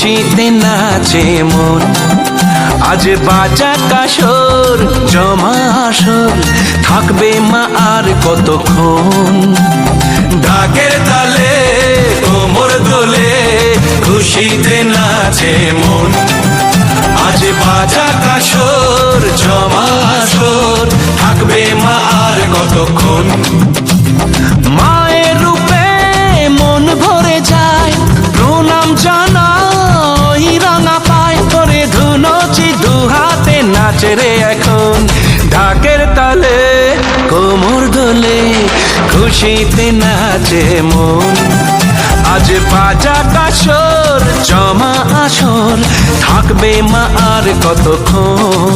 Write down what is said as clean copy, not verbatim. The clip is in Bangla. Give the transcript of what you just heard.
খুশিতে নাচে মন। আজ বাজা কাসর জমা আসর, থাকবে মা আর কতক্ষণ। ঢাকের তালে কোমর দোলে, খুশিতে নাচে মন। আজ বাজা কাসর জমা আসর, থাকবে মা আর কতক্ষণ। মায়ের রূপে মন ভরে যায়, প্রণাম জানাই রাঙা পায় করে। ধুনুচি দু হাতে নাচে রে এখন, ঢাকের তালে কোমর দোলে, খুশিতে নাচে মন। আজ বাজা কাসর জমা আসর, থাকবে মা আর কতক্ষণ।